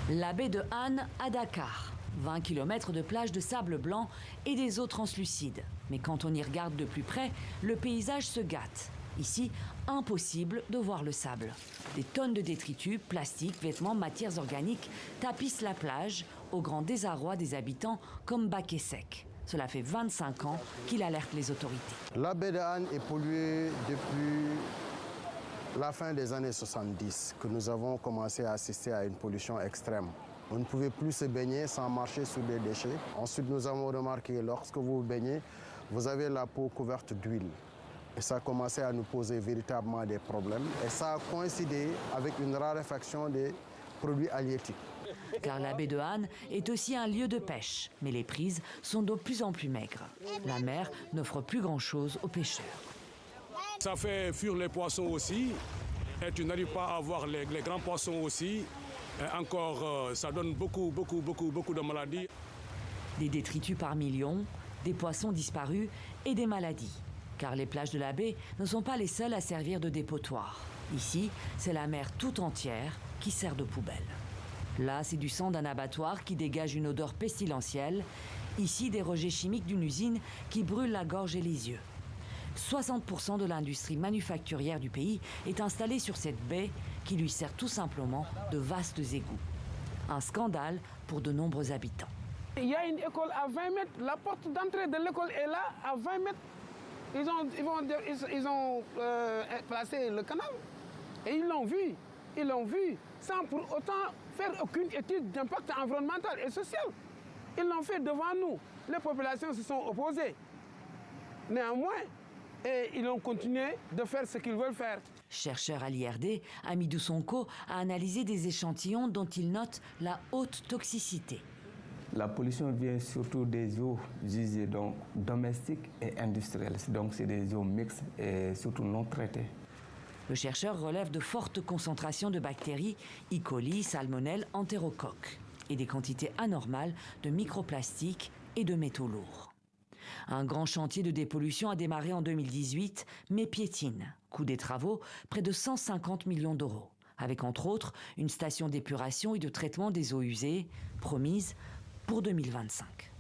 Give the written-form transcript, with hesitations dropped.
La baie de Han à Dakar. 20 km de plage de sable blanc et des eaux translucides. Mais quand on y regarde de plus près, le paysage se gâte. Ici, impossible de voir le sable. Des tonnes de détritus, plastiques, vêtements, matières organiques tapissent la plage, au grand désarroi des habitants comme bac et sec. Cela fait 25 ans qu'il alerte les autorités. La baie de Han est polluée depuis la fin des années 70, que nous avons commencé à assister à une pollution extrême. On ne pouvait plus se baigner sans marcher sur des déchets. Ensuite, nous avons remarqué, lorsque vous vous baignez, vous avez la peau couverte d'huile. Et ça a commencé à nous poser véritablement des problèmes. Et ça a coïncidé avec une raréfaction des produits halieutiques. Car la baie de Han est aussi un lieu de pêche, mais les prises sont de plus en plus maigres. La mer n'offre plus grand-chose aux pêcheurs. Ça fait fuir les poissons aussi, et tu n'arrives pas à voir les grands poissons aussi. Et encore, ça donne beaucoup de maladies. Des détritus par millions, des poissons disparus et des maladies. Car les plages de la baie ne sont pas les seules à servir de dépotoir. Ici, c'est la mer tout entière qui sert de poubelle. Là, c'est du sang d'un abattoir qui dégage une odeur pestilentielle. Ici, des rejets chimiques d'une usine qui brûle la gorge et les yeux. 60% de l'industrie manufacturière du pays est installée sur cette baie qui lui sert tout simplement de vastes égouts. Un scandale pour de nombreux habitants. Il y a une école à 20 mètres. La porte d'entrée de l'école est là, à 20 mètres. Ils ont placé le canal. Et ils l'ont vu, sans pour autant faire aucune étude d'impact environnemental et social. Ils l'ont fait devant nous. Les populations se sont opposées. Néanmoins, et ils ont continué de faire ce qu'ils veulent faire. Chercheur à l'IRD, Hamidou Sonko a analysé des échantillons dont il note la haute toxicité. La pollution vient surtout des eaux usées, donc domestiques et industrielles. Donc c'est des eaux mixtes et surtout non traitées. Le chercheur relève de fortes concentrations de bactéries, E. coli, salmonelle, entérocoque, et des quantités anormales de microplastiques et de métaux lourds. Un grand chantier de dépollution a démarré en 2018, mais piétine. Coût des travaux, près de 150 millions d'euros, avec entre autres une station d'épuration et de traitement des eaux usées, promise pour 2025.